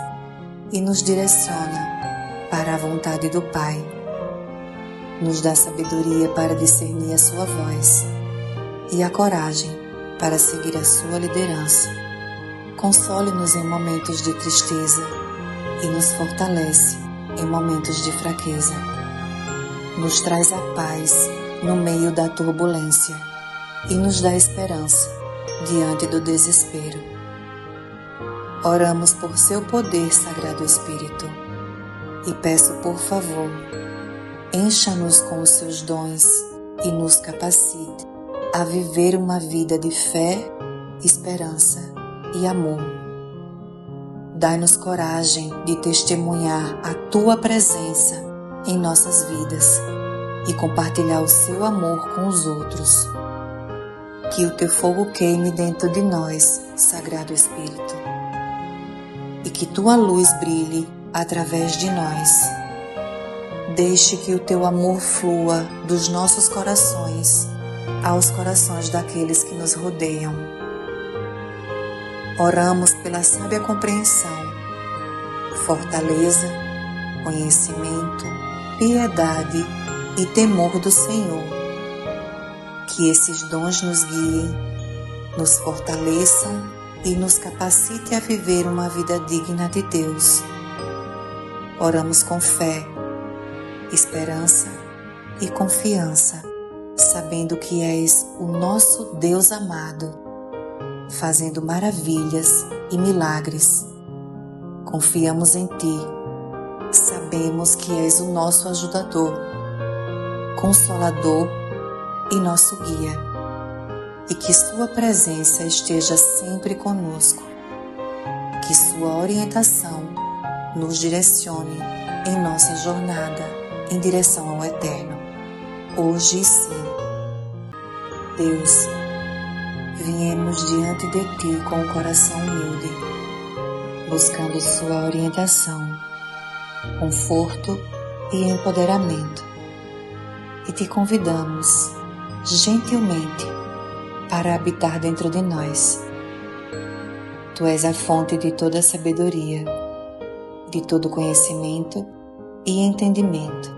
[SPEAKER 1] e nos direciona para a vontade do Pai. Nos dá sabedoria para discernir a Sua voz e a coragem para seguir a Sua liderança. Console-nos em momentos de tristeza e nos fortalece em momentos de fraqueza. Nos traz a paz no meio da turbulência e nos dá esperança diante do desespero. Oramos por seu poder, Sagrado Espírito, e peço, por favor, encha-nos com os seus dons e nos capacite a viver uma vida de fé, esperança e amor. Dai-nos coragem de testemunhar a Tua presença em nossas vidas e compartilhar o Seu amor com os outros. Que o Teu fogo queime dentro de nós, Sagrado Espírito, e que Tua luz brilhe através de nós. Deixe que o Teu amor flua dos nossos corações aos corações daqueles que nos rodeiam. Oramos pela sábia compreensão, fortaleza, conhecimento, piedade e temor do Senhor. Que esses dons nos guiem, nos fortaleçam e nos capacite a viver uma vida digna de Deus. Oramos com fé, esperança e confiança, sabendo que és o nosso Deus amado, fazendo maravilhas e milagres. Confiamos em Ti, sabemos que és o nosso ajudador, consolador e nosso guia, e que Sua presença esteja sempre conosco, que Sua orientação nos direcione em nossa jornada em direção ao Eterno, hoje e sempre. Deus, viemos diante de Ti com o coração humilde, buscando Sua orientação, conforto e empoderamento, e te convidamos, gentilmente, para habitar dentro de nós. Tu és a fonte de toda sabedoria, de todo conhecimento e entendimento.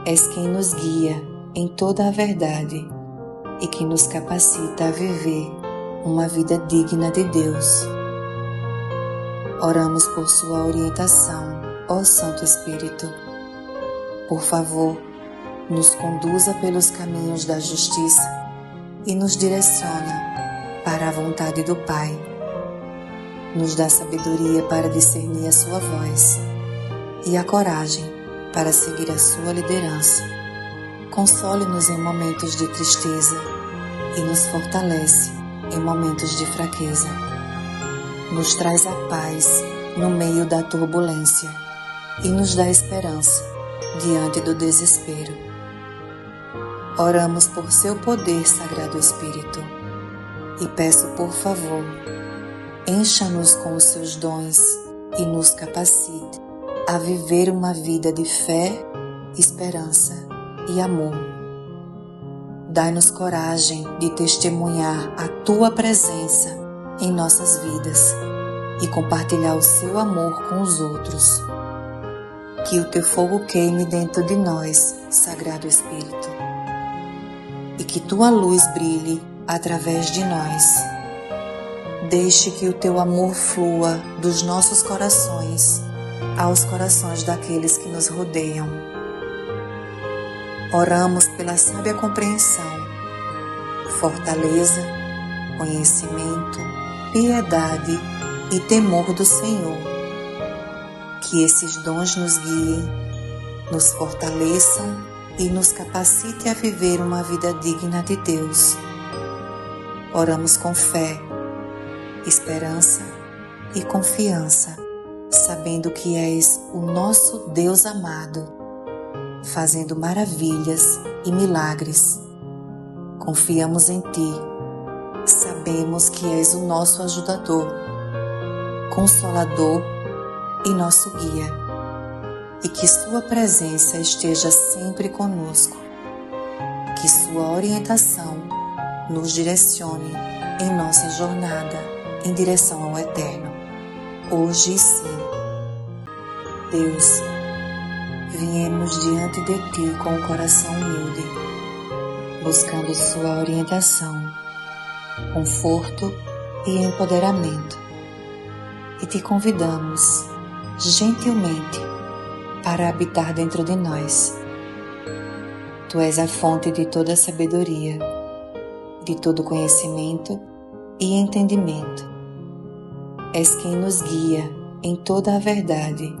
[SPEAKER 1] És quem nos guia em toda a verdade e que nos capacita a viver uma vida digna de Deus. Oramos por sua orientação, ó Santo Espírito. Por favor, nos conduza pelos caminhos da justiça e nos direciona para a vontade do Pai. Nos dá sabedoria para discernir a sua voz e a coragem para seguir a sua liderança. Console-nos em momentos de tristeza e nos fortalece em momentos de fraqueza. Nos traz a paz no meio da turbulência e nos dá esperança diante do desespero. Oramos por seu poder, Sagrado Espírito, e peço, por favor, encha-nos com os seus dons e nos capacite a viver uma vida de fé, esperança e amor. Dai-nos coragem de testemunhar a Tua presença em nossas vidas e compartilhar o Seu amor com os outros. Que o Teu fogo queime dentro de nós, Sagrado Espírito, e que Tua luz brilhe através de nós. Deixe que o Teu amor flua dos nossos corações aos corações daqueles que nos rodeiam. Oramos pela sábia compreensão, fortaleza, conhecimento, piedade e temor do Senhor. Que esses dons nos guiem, nos fortaleçam e nos capacite a viver uma vida digna de Deus. Oramos com fé, esperança e confiança, sabendo que és o nosso Deus amado, fazendo maravilhas e milagres. Confiamos em Ti, sabemos que és o nosso ajudador, consolador e nosso guia, e que Sua presença esteja sempre conosco, que Sua orientação nos direcione em nossa jornada em direção ao Eterno, hoje e sempre. Deus, viemos diante de Ti com o coração humilde, buscando Sua orientação, conforto e empoderamento, e Te convidamos, gentilmente, para habitar dentro de nós. Tu és a fonte de toda sabedoria, de todo conhecimento e entendimento. És quem nos guia em toda a verdade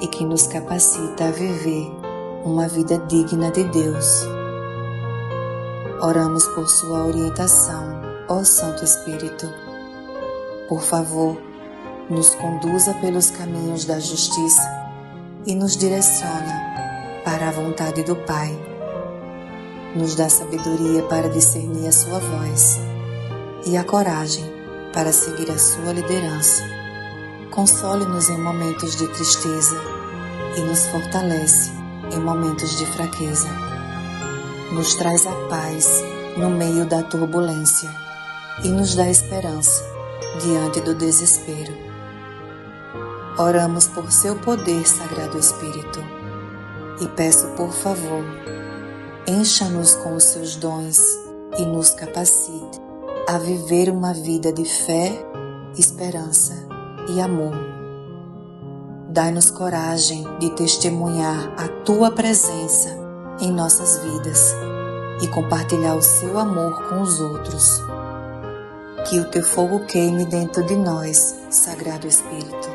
[SPEAKER 1] e que nos capacita a viver uma vida digna de Deus. Oramos por sua orientação, ó Santo Espírito. Por favor, nos conduza pelos caminhos da justiça e nos direciona para a vontade do Pai. Nos dá sabedoria para discernir a sua voz e a coragem para seguir a sua liderança. Console-nos em momentos de tristeza e nos fortalece em momentos de fraqueza. Nos traz a paz no meio da turbulência e nos dá esperança diante do desespero. Oramos por seu poder, Sagrado Espírito, e peço, por favor, encha-nos com os seus dons e nos capacite a viver uma vida de fé, esperança e amor. Dai-nos coragem de testemunhar a Tua presença em nossas vidas e compartilhar o Seu amor com os outros. Que o Teu fogo queime dentro de nós, Sagrado Espírito,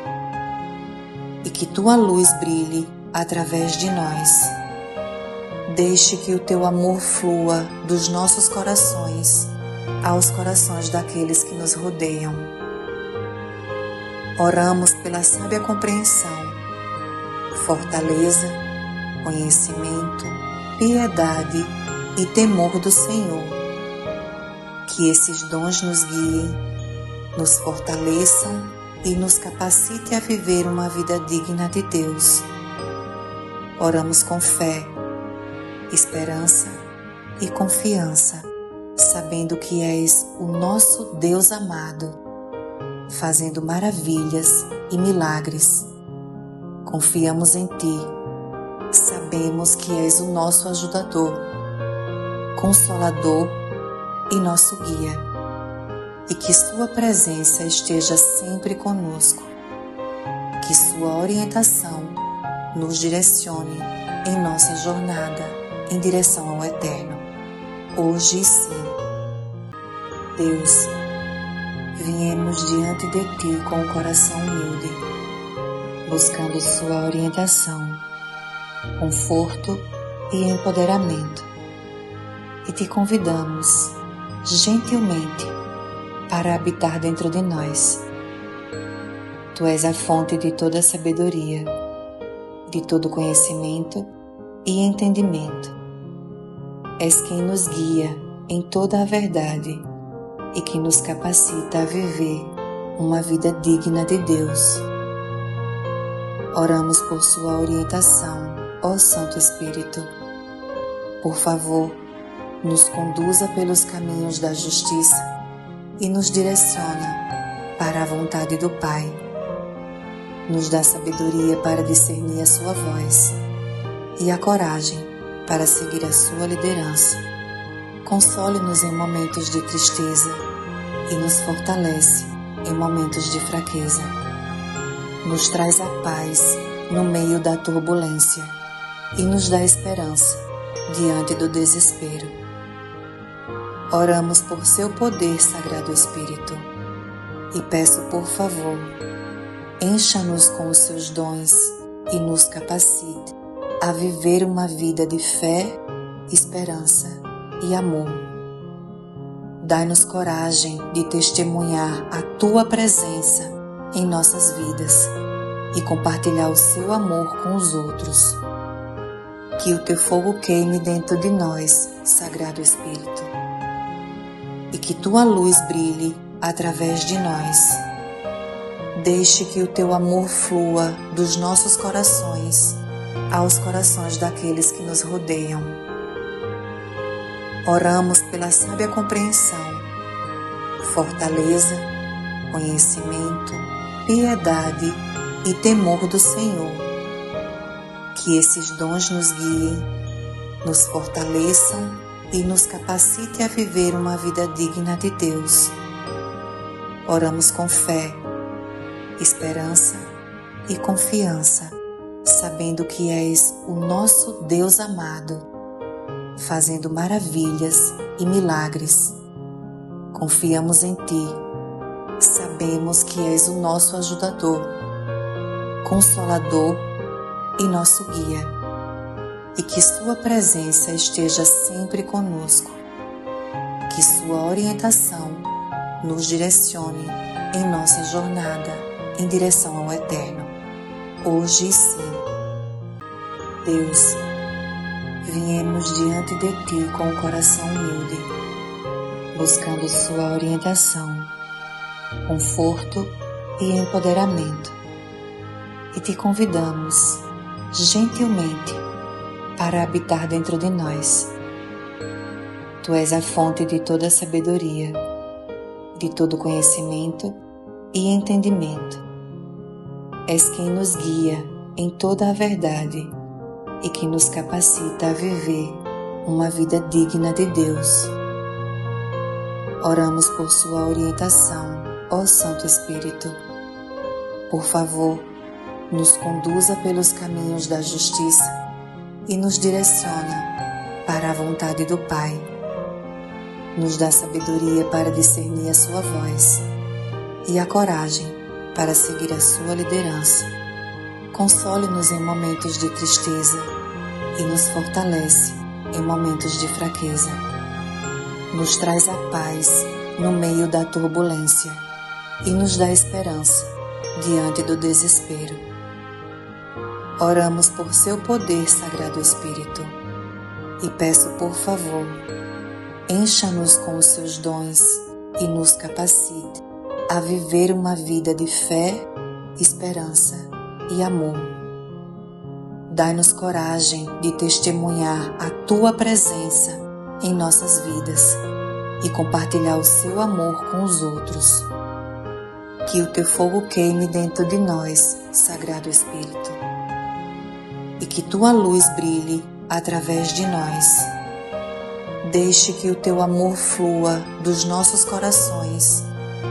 [SPEAKER 1] e que Tua luz brilhe através de nós. Deixe que o Teu amor flua dos nossos corações aos corações daqueles que nos rodeiam. Oramos pela sábia compreensão, fortaleza, conhecimento, piedade e temor do Senhor. Que esses dons nos guiem, nos fortaleçam e nos capacite a viver uma vida digna de Deus. Oramos com fé, esperança e confiança, sabendo que és o nosso Deus amado, fazendo maravilhas e milagres. Confiamos em Ti, sabemos que és o nosso ajudador, consolador e nosso guia, e que Sua presença esteja sempre conosco, que Sua orientação nos direcione em nossa jornada em direção ao Eterno, hoje e sempre. Deus, viemos diante de Ti com o coração humilde, buscando Sua orientação, conforto e empoderamento, e Te convidamos gentilmente para habitar dentro de nós. Tu és a fonte de toda sabedoria, de todo conhecimento e entendimento. És quem nos guia em toda a verdade e que nos capacita a viver uma vida digna de Deus. Oramos por Sua orientação, ó Santo Espírito. Por favor, nos conduza pelos caminhos da justiça e nos direciona para a vontade do Pai. Nos dá sabedoria para discernir a Sua voz e a coragem para seguir a Sua liderança. Console-nos em momentos de tristeza e nos fortalece em momentos de fraqueza. Nos traz a paz no meio da turbulência e nos dá esperança diante do desespero. Oramos por Seu poder, Sagrado Espírito, e peço, por favor, encha-nos com os Seus dons e nos capacite a viver uma vida de fé, esperança e amor. Dai-nos coragem de testemunhar a Tua presença em nossas vidas e compartilhar o Seu amor com os outros. Que o Teu fogo queime dentro de nós, Sagrado Espírito, e que Tua luz brilhe através de nós. Deixe que o Teu amor flua dos nossos corações aos corações daqueles que nos rodeiam. Oramos pela sábia compreensão, fortaleza, conhecimento, piedade e temor do Senhor. Que esses dons nos guiem, nos fortaleçam e nos capacite a viver uma vida digna de Deus. Oramos com fé, esperança e confiança, sabendo que és o nosso Deus amado, fazendo maravilhas e milagres. Confiamos em Ti, sabemos que és o nosso ajudador, consolador e nosso guia, e que Sua presença esteja sempre conosco, que Sua orientação nos direcione em nossa jornada em direção ao Eterno, hoje e sempre. Deus, viemos diante de Ti com o coração humilde, buscando Sua orientação, conforto e empoderamento, e Te convidamos gentilmente para habitar dentro de nós. Tu és a fonte de toda sabedoria, de todo conhecimento e entendimento. És quem nos guia em toda a verdade e que nos capacita a viver uma vida digna de Deus. Oramos por Sua orientação, ó Santo Espírito. Por favor, nos conduza pelos caminhos da justiça e nos direciona para a vontade do Pai. Nos dá sabedoria para discernir a Sua voz e a coragem para seguir a Sua liderança. Console-nos em momentos de tristeza e nos fortalece em momentos de fraqueza. Nos traz a paz no meio da turbulência e nos dá esperança diante do desespero. Oramos por Seu poder, Sagrado Espírito, e peço, por favor, encha-nos com os Seus dons e nos capacite a viver uma vida de fé, esperança e amor. dai-nos coragem de testemunhar a Tua presença em nossas vidas e compartilhar o Seu amor com os outros. Que o Teu fogo queime dentro de nós, Sagrado Espírito, e que Tua luz brilhe através de nós. Deixe que o Teu amor flua dos nossos corações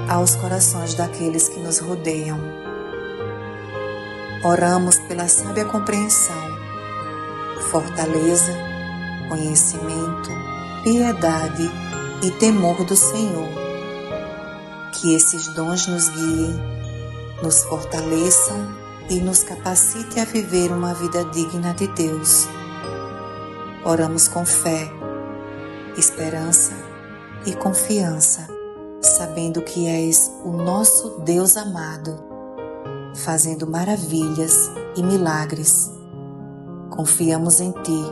[SPEAKER 1] aos corações daqueles que nos rodeiam. Oramos pela sábia compreensão, fortaleza, conhecimento, piedade e temor do Senhor. Que esses dons nos guiem, nos fortaleçam e nos capacite a viver uma vida digna de Deus. Oramos com fé, esperança e confiança, sabendo que és o nosso Deus amado, fazendo maravilhas e milagres. Confiamos em Ti,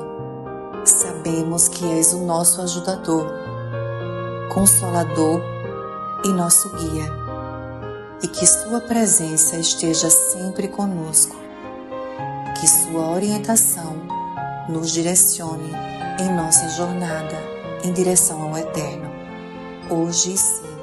[SPEAKER 1] sabemos que és o nosso ajudador, consolador e nosso guia, e que Sua presença esteja sempre conosco, que Sua orientação nos direcione em nossa jornada em direção ao Eterno, hoje e sempre.